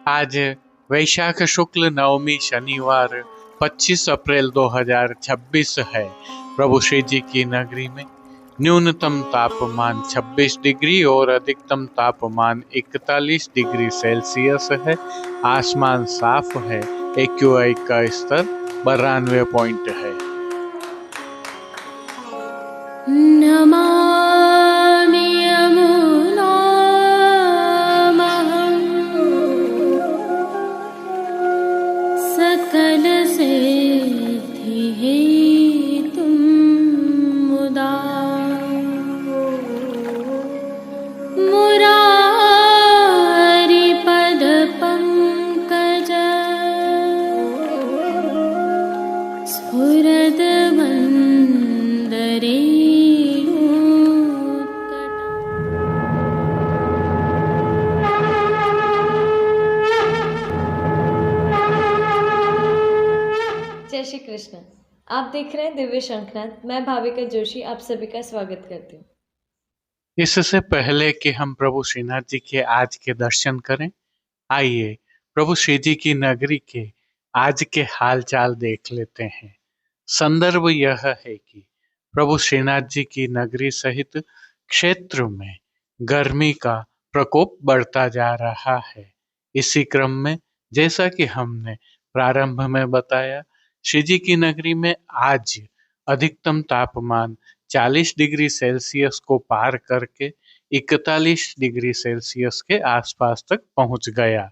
आज वैशाख शुक्ल नवमी शनिवार 25 अप्रैल 2026 है। प्रभु श्री जी की नगरी में न्यूनतम तापमान 26 डिग्री और अधिकतम तापमान 41 डिग्री सेल्सियस है। आसमान साफ है। एक्यूआई का स्तर 92 पॉइंट है। नमामि यमुनामहं सकलसिद्धिहेतुं मुदा मुरारिपदपङ्कज स्फुरद्वन्दरे जय श्री कृष्ण। आप देख रहे हैं दिव्य शंखनाद। मैं भाविका जोशी आप सभी का स्वागत करती हूँ। इससे पहले कि हम प्रभु श्रीनाथ जी के आज के दर्शन करें, आइए प्रभु श्री जी की नगरी के आज के हाल चाल देख लेते हैं। संदर्भ यह है कि प्रभु श्रीनाथ जी की नगरी सहित क्षेत्र में गर्मी का प्रकोप बढ़ता जा रहा है। इसी क्रम में जैसा कि हमने प्रारंभ में बताया, श्री जी की नगरी में आज अधिकतम तापमान 40 डिग्री सेल्सियस को पार करके 41 डिग्री सेल्सियस के आसपास तक पहुंच गया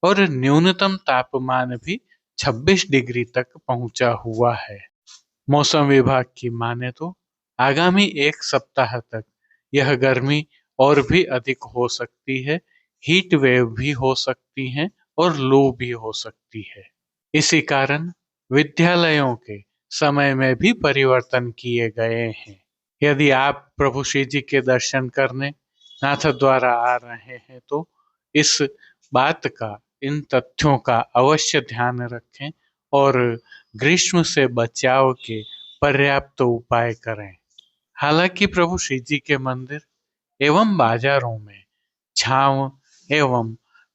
और न्यूनतम तापमान भी 26 डिग्री तक पहुंचा हुआ है। मौसम विभाग की माने तो आगामी एक सप्ताह तक यह गर्मी और भी अधिक हो सकती है। हीट वेव भी हो सकती है और लू भी हो सकती है। इसी कारण विद्यालयों के समय में भी परिवर्तन किए गए हैं। यदि आप प्रभु श्री जी के दर्शन करने नाथ द्वारा आ रहे हैं तो इस बात का, इन तथ्यों का अवश्य ध्यान रखें और ग्रीष्म से बचाव के पर्याप्त उपाय करें। हालांकि प्रभु श्री जी के मंदिर एवं बाजारों में छांव एवं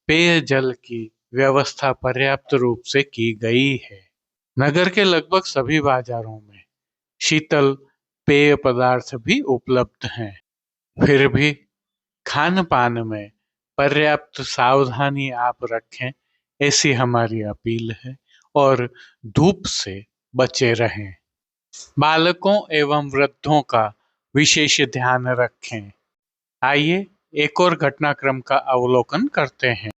पेयजल की व्यवस्था पर्याप्त रूप से की गई है। नगर के लगभग सभी बाजारों में शीतल पेय पदार्थ भी उपलब्ध हैं। फिर भी खान पान में पर्याप्त सावधानी आप रखें, ऐसी हमारी अपील है और धूप से बचे रहें। बालकों एवं वृद्धों का विशेष ध्यान रखें। आइए एक और घटनाक्रम का अवलोकन करते हैं।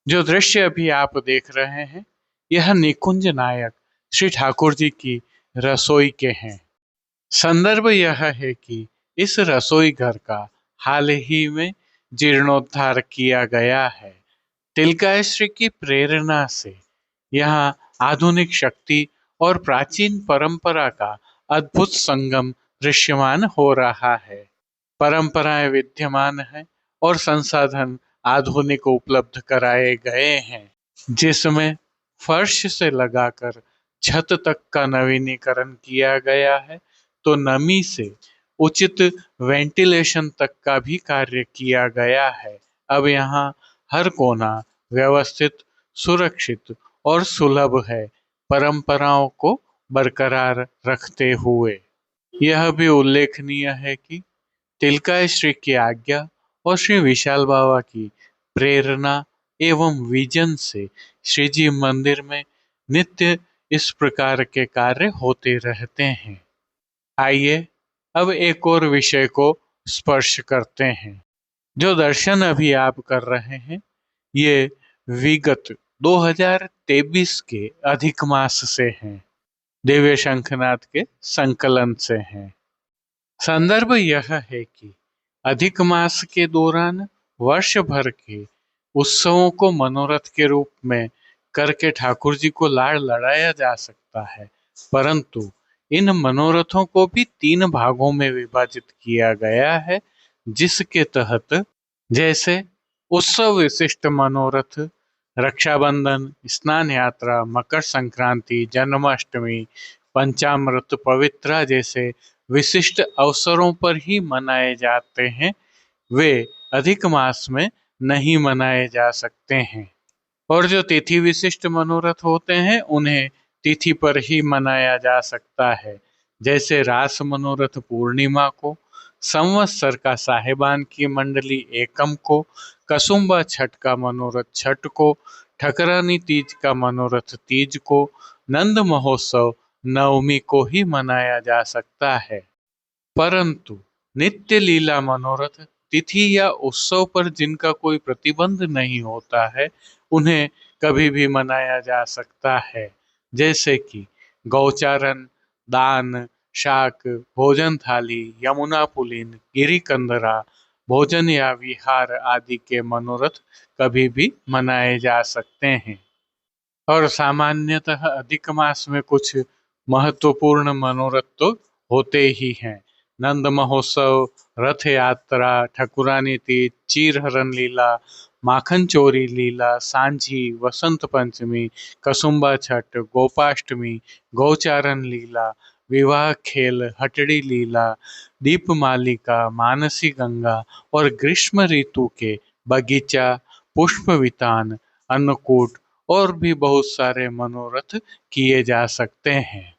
जो दृश्य अभी आप देख रहे हैं, यह निकुंज नायक श्री ठाकुर जी की रसोई के हैं। संदर्भ यह है कि इस रसोई घर का हाल ही में जीर्णोद्धार किया गया है। तिलकाश्री की प्रेरणा से यहाँ आधुनिक शक्ति और प्राचीन परंपरा का अद्भुत संगम दृश्यमान हो रहा है। परंपराएं विद्यमान है और संसाधन आधुनिक उपलब्ध कराए गए हैं, जिसमें फर्श से लगाकर छत तक का नवीनीकरण किया गया है, तो नमी से उचित वेंटिलेशन तक का भी कार्य किया गया है। अब यहाँ हर कोना व्यवस्थित, सुरक्षित और सुलभ है, परंपराओं को बरकरार रखते हुए। यह भी उल्लेखनीय है कि तिलकाश्री की आज्ञा और श्री विशाल बाबा की प्रेरणा एवं विजन से श्री जी मंदिर में नित्य इस प्रकार के कार्य होते रहते हैं। आइए अब एक और विषय को स्पर्श करते हैं। जो दर्शन अभी आप कर रहे हैं, ये विगत 2023 के अधिक मास से हैं, दिव्य शंखनाद के संकलन से हैं। संदर्भ यह है कि अधिक मास के दौरान वर्ष भर के उत्सवों को मनोरथ के रूप में करके ठाकुर जी को लाड़ लड़ाया जा सकता है, परंतु इन मनोरथों को भी 3 भागों में विभाजित किया गया है, जिसके तहत जैसे उत्सव विशिष्ट मनोरथ, रक्षाबंधन, स्नान यात्रा, मकर संक्रांति, जन्माष्टमी, पंचामृत पवित्रा जैसे विशिष्ट अवसरों पर ही मनाए जाते हैं, वे अधिक मास में नहीं मनाए जा सकते हैं। और जो तिथि विशिष्ट मनोरथ होते हैं उन्हें तिथि पर ही मनाया जा सकता है। जैसे रास मनोरथ पूर्णिमा को, संवत्सर का साहेबान की मंडली एकम को, कसुम्बा छठ का मनोरथ छठ को, ठकरानी तीज का मनोरथ तीज को, नंद महोत्सव नवमी को ही मनाया जा सकता है। परंतु नित्य लीला मनोरथ तिथि या उत्सव पर जिनका कोई प्रतिबंध नहीं होता है उन्हें कभी भी मनाया जा सकता है। जैसे कि गौचारण, दान, शाक, भोजन थाली, यमुना पुलिन, गिरी कंदरा, भोजन या विहार आदि के मनोरथ कभी भी मनाए जा सकते हैं। और सामान्यतः अधिक मास में कुछ महत्वपूर्ण मनोरथ तो होते ही हैं। नंद महोत्सव, रथ यात्रा, ठकुरानी तीज, चीरहरण लीला, माखन चोरी लीला, सांझी, वसंत पंचमी, कसुम्बा छठ, गोपाष्टमी, गौचारण लीला, विवाह खेल, हटड़ी लीला, दीपमालिका, मानसी गंगा और ग्रीष्म ऋतु के बगीचा, पुष्प वितान, अन्नकूट और भी बहुत सारे मनोरथ किए जा सकते हैं।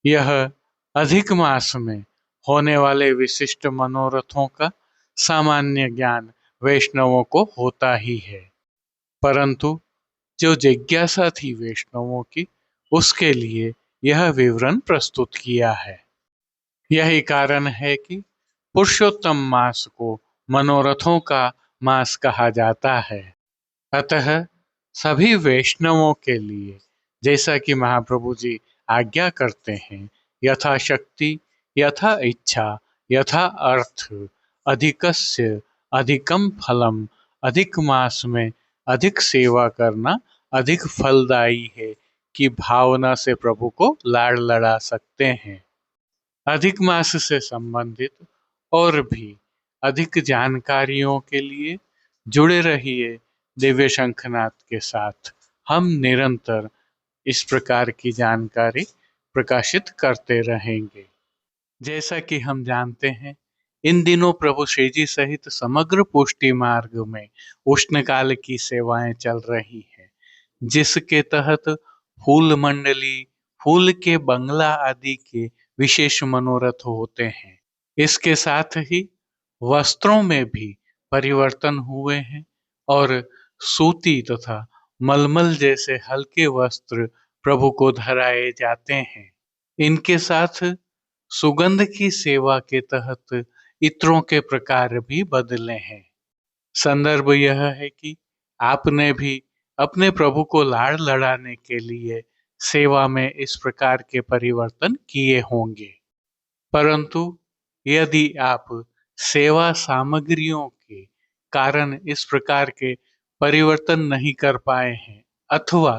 यह अधिक मास में होने वाले विशिष्ट मनोरथों का सामान्य ज्ञान वैष्णवों को होता ही है, परंतु जो जिज्ञासा थी वैष्णवों की, उसके लिए यह विवरण प्रस्तुत किया है। यही कारण है कि पुरुषोत्तम मास को मनोरथों का मास कहा जाता है। अतः सभी वैष्णवों के लिए, जैसा कि महाप्रभु जी आज्ञा करते हैं, यथाशक्ति, यथा इच्छा, यथा अर्थ, अधिकस्य अधिकम फलम, अधिक मास में अधिक सेवा करना अधिक फलदायी है कि भावना से प्रभु को लाड़ लड़ा सकते हैं। अधिक मास से संबंधित और भी अधिक जानकारियों के लिए जुड़े रहिए दिव्य शंखनाद के साथ। हम निरंतर इस प्रकार की जानकारी प्रकाशित करते रहेंगे। जैसा कि हम जानते हैं, इन दिनों प्रभु श्री जी सहित समग्र पुष्टि मार्ग में उष्णकाल की सेवाएं चल रही हैं, जिसके तहत फूल मंडली, फूल के बंगला आदि के विशेष मनोरथ होते हैं। इसके साथ ही वस्त्रों में भी परिवर्तन हुए हैं और सूती तथा मलमल जैसे हल्के वस्त्र प्रभु को धराए जाते हैं। इनके साथ सुगंध की सेवा के तहत इत्रों के प्रकार भी बदले हैं। संदर्भ यह है कि आपने भी अपने प्रभु को लाड़ लड़ाने के लिए सेवा में इस प्रकार के परिवर्तन किए होंगे, परंतु यदि आप सेवा सामग्रियों के कारण इस प्रकार के परिवर्तन नहीं कर पाए हैं अथवा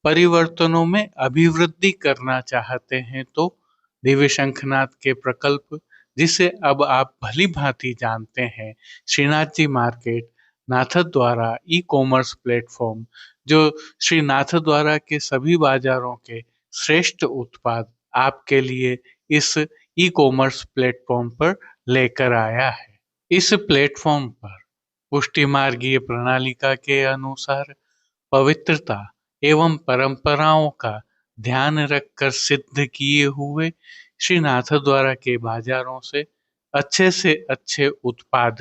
परिवर्तनों में अभिवृद्धि करना चाहते हैं, तो दिव्य शंखनाद के प्रकल्प, जिसे अब आप भली भांति जानते हैं, श्रीनाथ जी मार्केट, नाथ द्वारा ई कॉमर्स प्लेटफॉर्म, जो श्री नाथ द्वारा के सभी बाजारों के श्रेष्ठ उत्पाद आपके लिए इस ई कॉमर्स प्लेटफॉर्म पर लेकर आया है। इस प्लेटफॉर्म पर पुष्टि मार्गीय प्रणालिका के अनुसार पवित्रता एवं परंपराओं का ध्यान रखकर सिद्ध किए हुए श्री नाथ द्वारा के बाजारों से अच्छे उत्पाद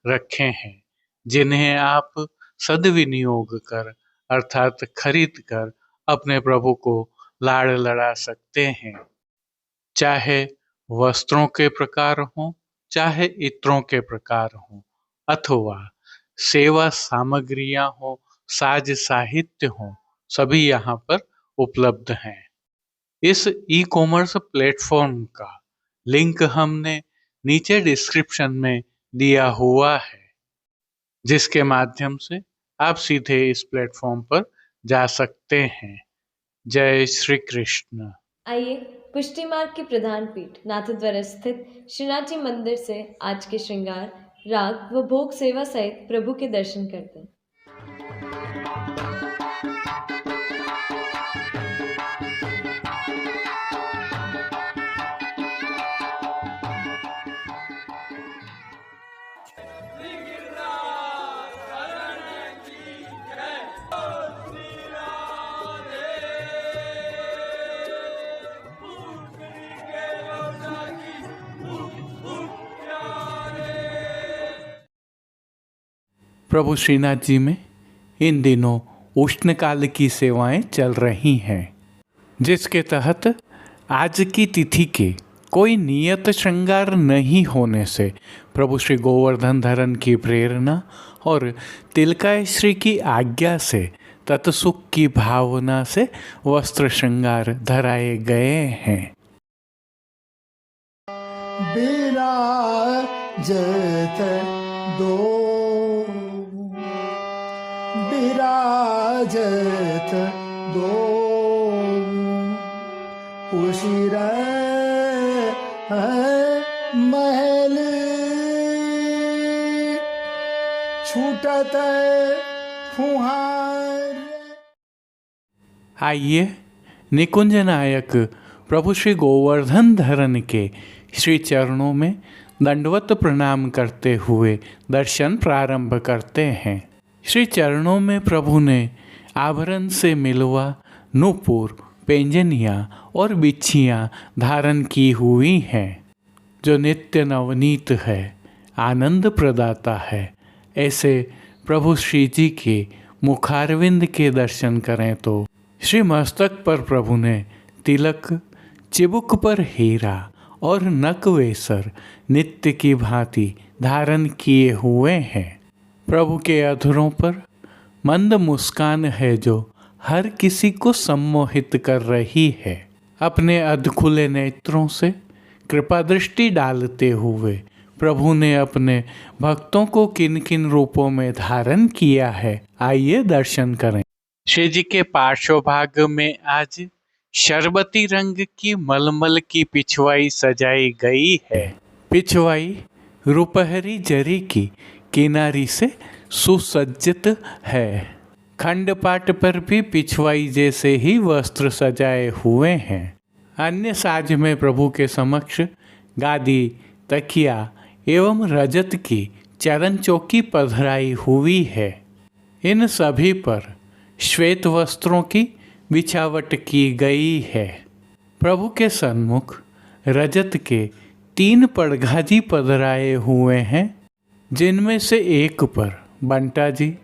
रखे हैं, जिन्हें आप सदविनियोग कर अर्थात खरीद कर अपने प्रभु को लाड़ लड़ा सकते हैं। चाहे वस्त्रों के प्रकार हों, चाहे इत्रों के प्रकार हों, अथवा सेवा सामग्रियां हो, साज साहित्य हो, सभी यहाँ पर उपलब्ध हैं। इस ई कॉमर्स प्लेटफॉर्म का लिंक हमने नीचे डिस्क्रिप्शन में दिया हुआ है, जिसके माध्यम से आप सीधे इस प्लेटफॉर्म पर जा सकते हैं। जय श्री कृष्ण। आइए पुष्टि मार्ग की प्रधान पीठ नाथद्वारा स्थित श्रीनाथ जी मंदिर से आज के श्रृंगार, राग व भोग सेवा सहित प्रभु के दर्शन करते हैं। प्रभु श्रीनाथ जी में इन दिनों उष्णकाल की सेवाएं चल रही हैं, जिसके तहत आज की तिथि के कोई नियत श्रृंगार नहीं होने से प्रभु श्री गोवर्धन धरन की प्रेरणा और तिलकाय श्री की आज्ञा से तत्सुख की भावना से वस्त्र श्रृंगार धराए गए हैं। विराजत दो विराजत दो उशिर महल छूटत फुहार। आइए निकुंज नायक प्रभु श्री गोवर्धन धरन के श्री चरणों में दंडवत प्रणाम करते हुए दर्शन प्रारंभ करते हैं। श्री चरणों में प्रभु ने आभरण से मिलवा नूपुर, पेंजनियाँ और बिच्छियाँ धारण की हुई हैं, जो नित्य नवनीत है, आनंद प्रदाता है। ऐसे प्रभु श्री जी के मुखारविंद के दर्शन करें तो श्री मस्तक पर प्रभु ने तिलक, चिबुक पर हीरा और नकवेसर नित्य की भांति धारण किए हुए हैं। प्रभु के अधरों पर मंद मुस्कान है जो हर किसी को सम्मोहित कर रही है। अपने अधखुले नेत्रों से कृपा दृष्टि डालते हुए प्रभु ने अपने भक्तों को किन किन रूपों में धारण किया है, आइए दर्शन करें। श्री जी के पार्श्व भाग में आज शरबती रंग की मलमल की पिछवाई सजाई गई है। पिछवाई रुपहरी जरी की किनारी से सुसज्जित है। खंडपाट पर भी पिछवाई जैसे ही वस्त्र सजाए हुए हैं। अन्य साज में प्रभु के समक्ष गादी, तकिया एवं रजत की चरण चौकी पधराई हुई है। इन सभी पर श्वेत वस्त्रों की बिछावट की गई है। प्रभु के सन्मुख रजत के 3 पड़घाजी पधराए हुए हैं, जिनमें से एक पर बंटा जी,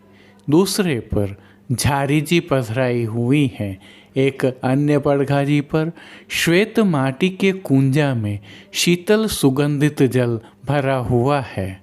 दूसरे पर झारी जी पधराई हुई हैं। एक अन्य पड़घाजी पर श्वेत माटी के कुंजा में शीतल सुगंधित जल भरा हुआ है।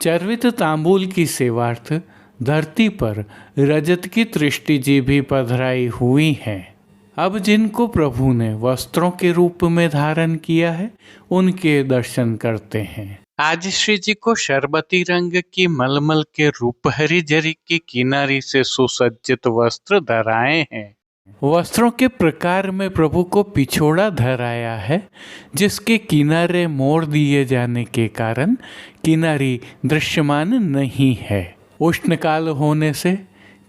चर्वित तांबूल की सेवार्थ धरती पर रजत की तृष्टि जी भी पधराई हुई हैं। अब जिनको प्रभु ने वस्त्रों के रूप में धारण किया है, उनके दर्शन करते हैं। आज श्री जी को शरबती रंग की मलमल के रूपहरी जरी की किनारी से सुसज्जित वस्त्र धराए हैं। वस्त्रों के प्रकार में प्रभु को पिछोड़ा धराया है, जिसके किनारे मोड़ दिए जाने के कारण किनारी दृश्यमान नहीं है। उष्णकाल होने से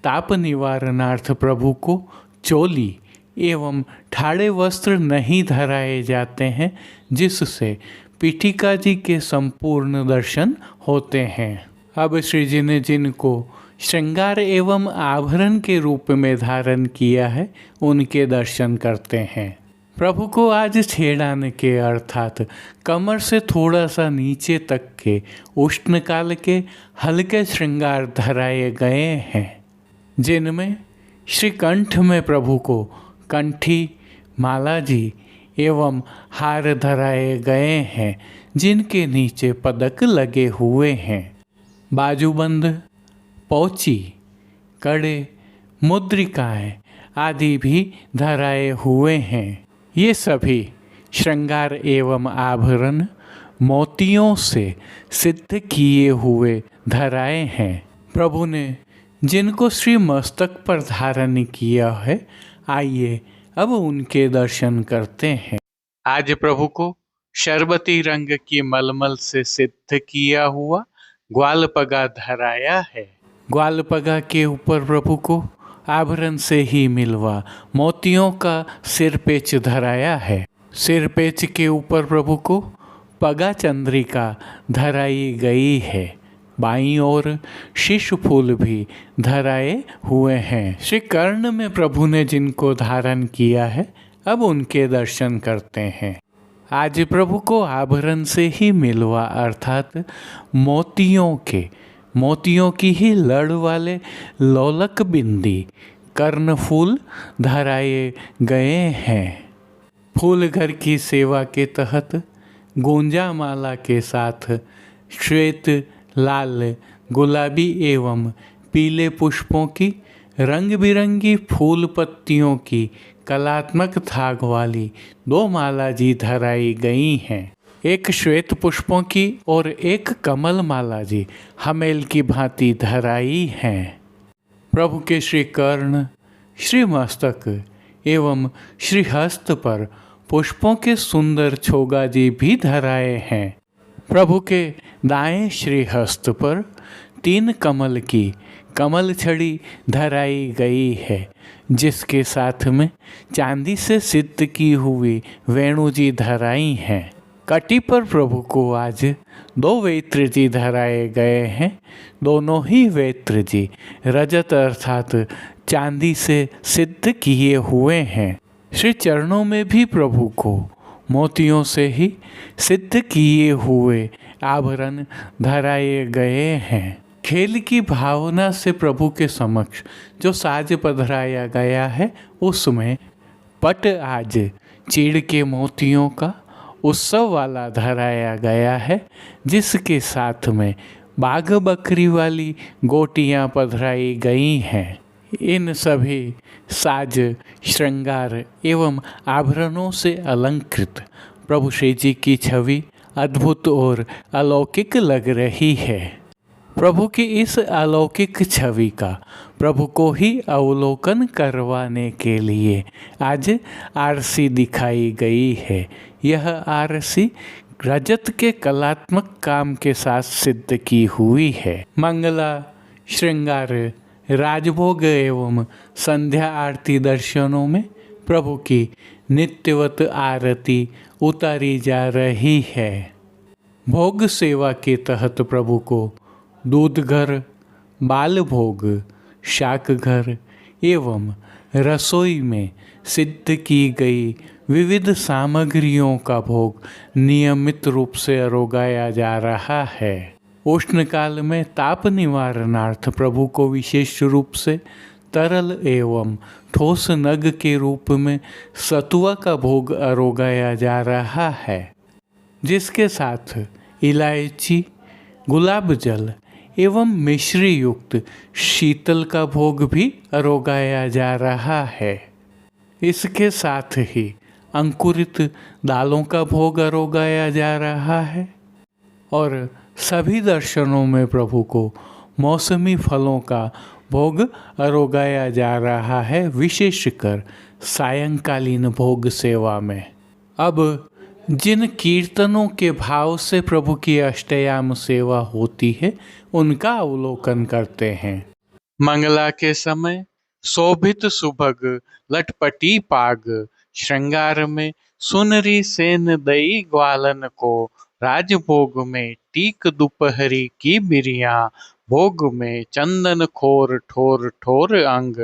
ताप निवारणार्थ प्रभु को चोली एवं ठाड़े वस्त्र नहीं धराए जाते हैं, जिससे पीठिका जी के संपूर्ण दर्शन होते हैं। अब श्री जी ने जिनको श्रृंगार एवं आभरण के रूप में धारण किया है, उनके दर्शन करते हैं। प्रभु को आज छेड़ाने के अर्थात कमर से थोड़ा सा नीचे तक के उष्णकाल के हल्के श्रृंगार धराए गए हैं, जिनमें श्री कंठ में प्रभु को कंठी, माला जी एवं हार धराए गए हैं, जिनके नीचे पदक लगे हुए हैं। बाजूबंद, पौची, कड़े, मुद्रिकाएं आदि भी धराए हुए हैं। ये सभी श्रृंगार एवं आभरण मोतियों से सिद्ध किए हुए धराए हैं। प्रभु ने जिनको श्री मस्तक पर धारण किया है, आइए अब उनके दर्शन करते हैं। आज प्रभु को शरबती रंग की मलमल से सिद्ध किया हुआ ग्वालपगा धराया है। ग्वालपगा के ऊपर प्रभु को आभरण से ही मिलवा मोतियों का सिरपेच धराया है। सिरपेच के ऊपर प्रभु को पगा चंद्रिका धराई गई है। बाईं ओर शिशु फूल भी धराए हुए हैं। श्री कर्ण में प्रभु ने जिनको धारण किया है, अब उनके दर्शन करते हैं। आज प्रभु को आभरण से ही मिलवा अर्थात मोतियों के मोतियों की ही लड़ वाले लोलक बिंदी कर्णफूल धराए गए हैं। फूल घर की सेवा के तहत गोंजा माला के साथ श्वेत, लाल, गुलाबी एवं पीले पुष्पों की रंग बिरंगी फूल पत्तियों की कलात्मक थाग वाली 2 माला जी धराई गई हैं। एक श्वेत पुष्पों की और एक कमल माला जी हमेल की भांति धराई हैं। प्रभु के श्री कर्ण, श्री मस्तक एवं श्री हस्त पर पुष्पों के सुंदर छोगा जी भी धराए हैं। प्रभु के दाएं श्री हस्त पर 3 कमल की कमल छड़ी धराई गई है, जिसके साथ में चांदी से सिद्ध की हुई वेणु जी धराई हैं। कटी पर प्रभु को आज 2 वेत्र जी धराए गए हैं। दोनों ही वेत्र जी रजत अर्थात चांदी से सिद्ध किए हुए हैं। श्री चरणों में भी प्रभु को मोतियों से ही सिद्ध किए हुए आभरण धराए गए हैं। खेल की भावना से प्रभु के समक्ष जो साज पधराया गया है, उसमें पट आज चीड़ के मोतियों का उत्सव वाला धराया गया है, जिसके साथ में बाघ बकरी वाली गोटियां पधराई गई हैं। इन सभी साज, श्रृंगार एवं आभरणों से अलंकृत प्रभु श्री जी की छवि अद्भुत और अलौकिक लग रही है। प्रभु की इस अलौकिक छवि का प्रभु को ही अवलोकन करवाने के लिए आज आरसी दिखाई गई है। यह आरसी रजत के कलात्मक काम के साथ सिद्ध की हुई है। मंगला, श्रृंगार, राजभोग एवं संध्या आरती दर्शनों में प्रभु की नित्यवत आरती उतारी जा रही है। भोग सेवा के तहत प्रभु को दूध घर, बाल भोग, शाक घर एवं रसोई में सिद्ध की गई विविध सामग्रियों का भोग नियमित रूप से अरोगाया जा रहा है। उष्ण काल में ताप निवारणार्थ प्रभु को विशेष रूप से तरल एवं ठोस नग के रूप में सतुआ का भोग अरोगाया जा रहा है, जिसके साथ इलायची, गुलाब जल एवं मिश्री युक्त शीतल का भोग भी अरोगाया जा रहा है। इसके साथ ही अंकुरित दालों का भोग अरोगाया जा रहा है और सभी दर्शनों में प्रभु को मौसमी फलों का भोग अरोगाया जा रहा है, विशेषकर सायंकालीन भोग सेवा में। अब जिन कीर्तनों के भाव से प्रभु की अष्टयाम सेवा होती है, उनका अवलोकन करते हैं। मंगला के समय शोभित सुभग लटपटी पाग, श्रृंगार में सुनरी सेन दई ग्वालन को, राजभोग में टीक दोपहरी की बिरिया, भोग में चंदन खोर ठोर ठोर अंग,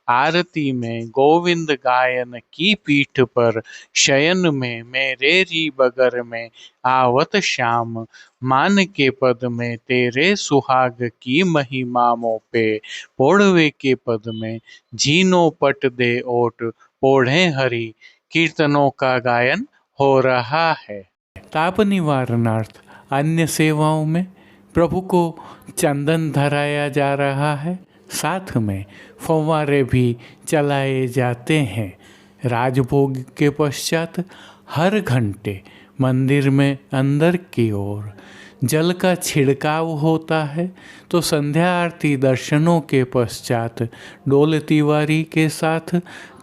आरती में गोविंद गायन की पीठ पर, शयन में मेरेरी बगर में आवत श्याम, मान के पद में तेरे सुहाग की महिमा मोपे, पोढ़वे के पद में झीनो पट दे ओट, पोढ़े हरि, कीर्तनों का गायन हो रहा है। ताप निवारणार्थ अन्य सेवाओं में प्रभु को चंदन धराया जा रहा है, साथ में फव्वारे भी चलाए जाते हैं। राजभोग के पश्चात हर घंटे मंदिर में अंदर की ओर जल का छिड़काव होता है, तो संध्या आरती दर्शनों के पश्चात डोल तिवारी के साथ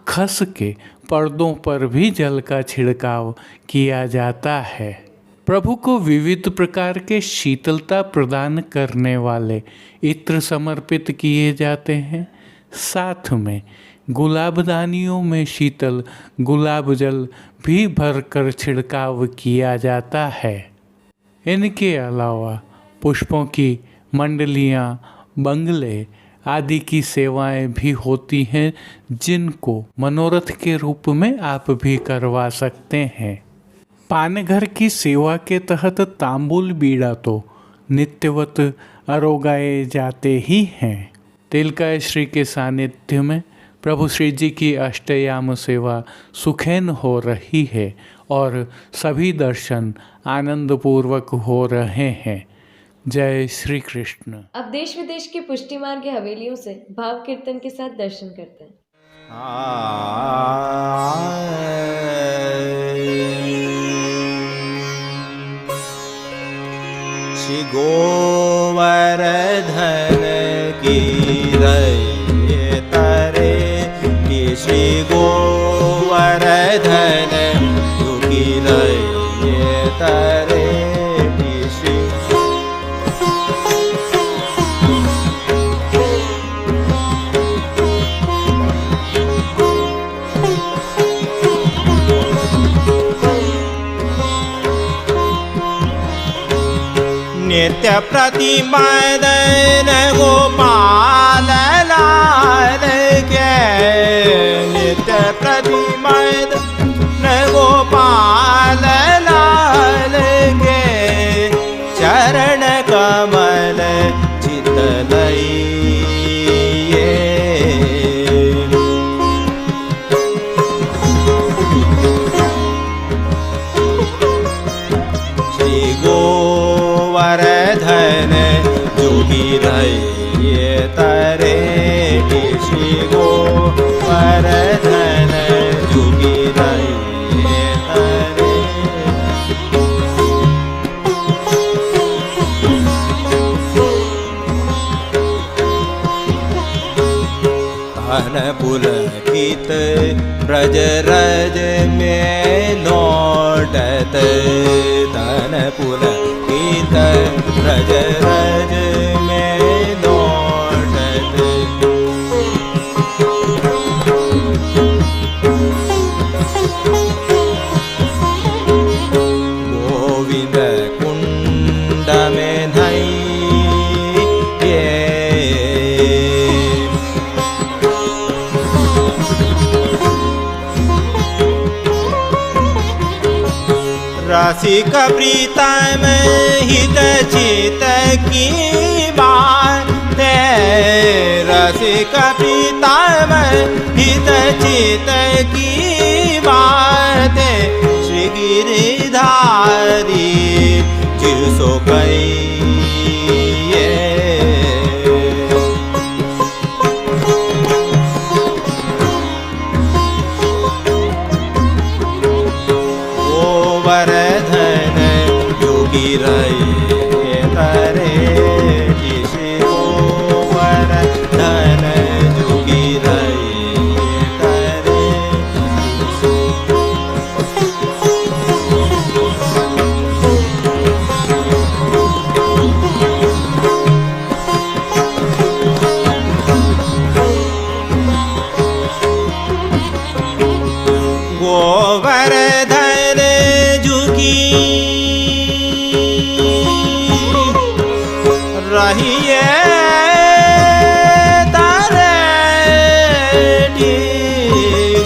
खस के पर्दों पर भी जल का छिड़काव किया जाता है। प्रभु को विविध प्रकार के शीतलता प्रदान करने वाले इत्र समर्पित किए जाते हैं, साथ में गुलाबदानियों में शीतल गुलाब जल भी भरकर छिड़काव किया जाता है। इनके अलावा पुष्पों की मंडलियाँ, बंगले आदि की सेवाएं भी होती हैं, जिनको मनोरथ के रूप में आप भी करवा सकते हैं। पानघर की सेवा के तहत तांबूल बीड़ा तो नित्यवत अरोगाए जाते ही हैं। तिलकाय श्री के सानिध्य में प्रभु श्री जी की अष्टयाम सेवा सुखैन हो रही है और सभी दर्शन आनंदपूर्वक हो रहे हैं। जय श्री कृष्ण। अब देश विदेश की पुष्टि मार्ग की हवेलियों से भाव कीर्तन के साथ दर्शन करते हैं। श्री गोवर्धन की रय तरे कि श्री गोवर्धन की रय तरे कि श्री नित्य प्रतिमदन गोपाल लाल के नित्य प्रतिमदन गोपाल लाल के चरण कमल चितलइए श्री गोवर्धन जोगी रय तरे श्री गोवर्धन जोगी रय तरे धन पुलकित ब्रज रज में लौटत धन पुलकित ब्रज रज में लौटत गोविंद कुंड में नई रसिक प्रीतम हित चित की बात रसिक प्रीतम हित चित की बात श्री गिरिधारी जिसो कहिए गोवर्धन जोगी रय तरे श्री गोवर्धन जोगी रय तरे गोवर्धन झुकी रहिए तारे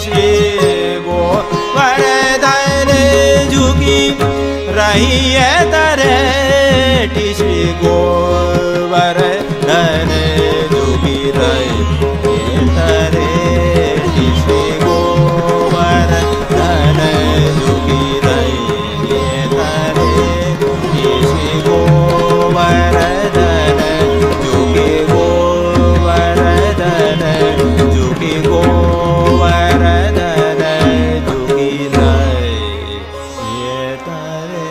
श्री गोवर्धन झुकी रहिए तारे श्री गोवर्धन झुकी रहिए तारे श्री गोवर्धन झुकी रहिए तारे श्री गोवर्धन झुकी गोवर्धन झुकी गोवर्धन झुकी रहिए तारे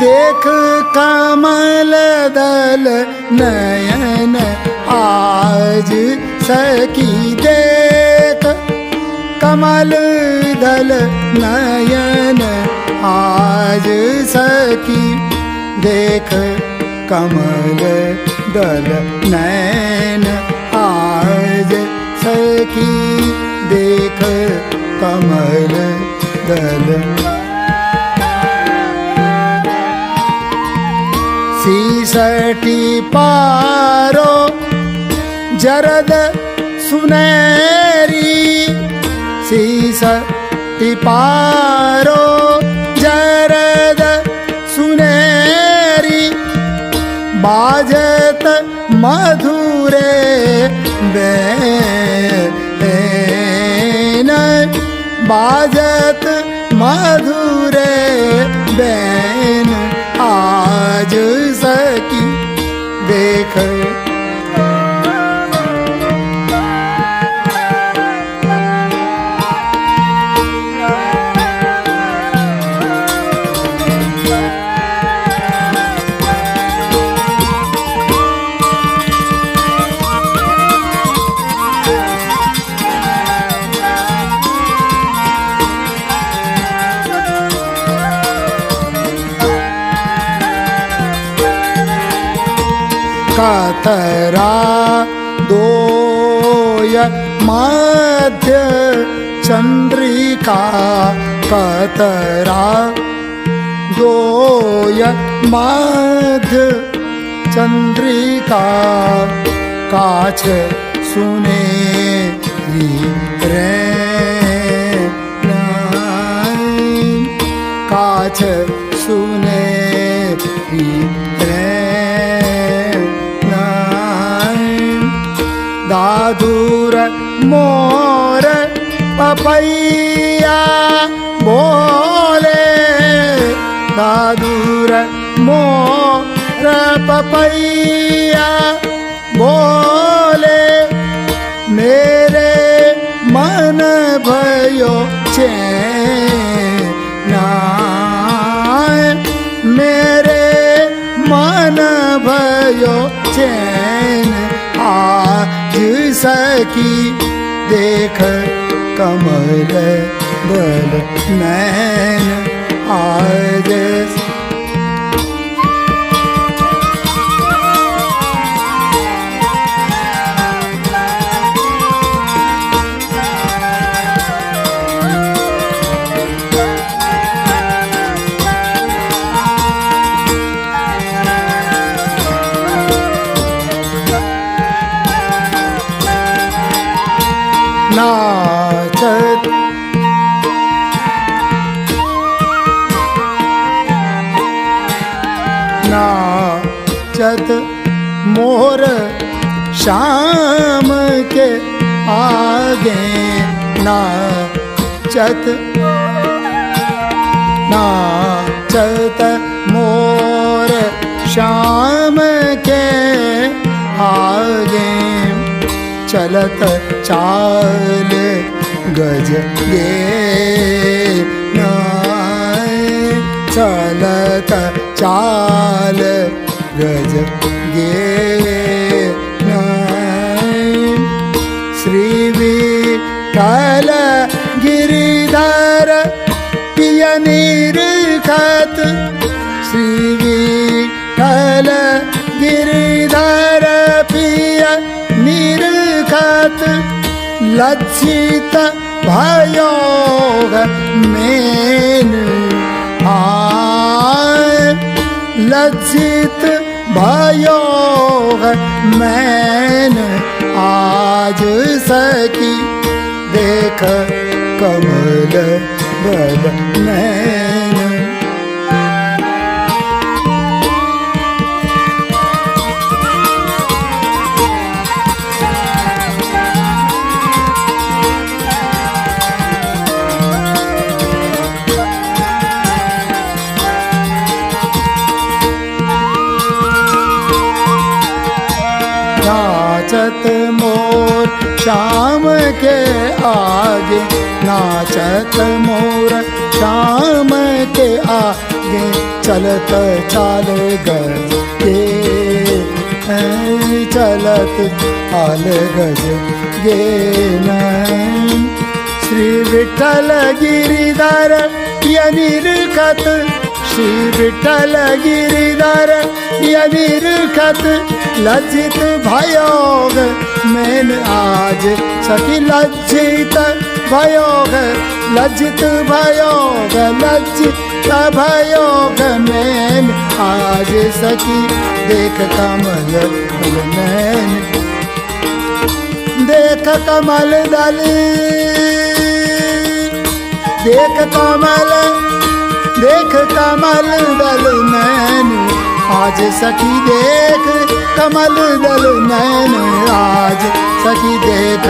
देख कमल दल नयन आज सखी देख कमल दल नयन आज सखी देख कमल दल नयन आज सखी देख कमल दल सीसटी पारो जरद सुनेरी सीसटी पारो जरद सुनेरी बाजत मधुरे बैन बाजत मधुरे बैन आज सकी देख कातरा दोय मध्य चंद्रिका कातरा दोय मध्य चंद्रिका काछ सुने रे काछ सुने रे दादुर मोर पपैया बोले दादुर मोर पपैया बोले मेरे मन भयो चैना मेरे मन भयो चैन आज सकी देख कमल दल नैन आज नाचत नाचत मोर शाम के आगे नाचत नाचत मोर शाम के आगे चलत चाल गज गे चलत चाल गज गे श्री विठ्ठल गिरिधर पिय निरखत श्री विठ्ठल गिरिधर पिय निरखत लज्जित भयो मेन लज्जित भयो मैन आज सकी देख कमल दल नैन नाचत मोर शाम के आगे नाचत मोर शाम के आगे चलत चाल गज गे चलत चाल गज गे श्री विठ्ठल गिरिधर पिय निरखत श्री विठल गिरिधर यनिरखत लज्जित भयोग मैन आज सखी लज्जित भयोग लज्जित भयोग लज्जित भयोग मैन आज सखी देख कमल दल नैन देख कमल दल देख कमल दल नैन आज सखी देख कमल दल नैन आज सखी देख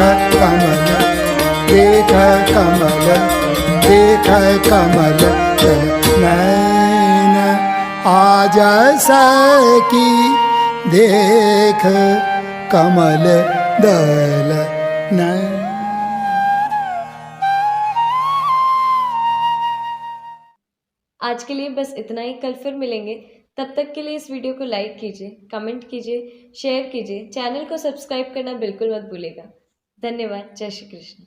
कमल दल नैन आज सखी देख कमल दल नैन। आज के लिए बस इतना ही। कल फिर मिलेंगे। तब तक के लिए इस वीडियो को लाइक कीजिए, कमेंट कीजिए, शेयर कीजिए, चैनल को सब्सक्राइब करना बिल्कुल मत भूलिएगा। धन्यवाद। जय श्री कृष्ण।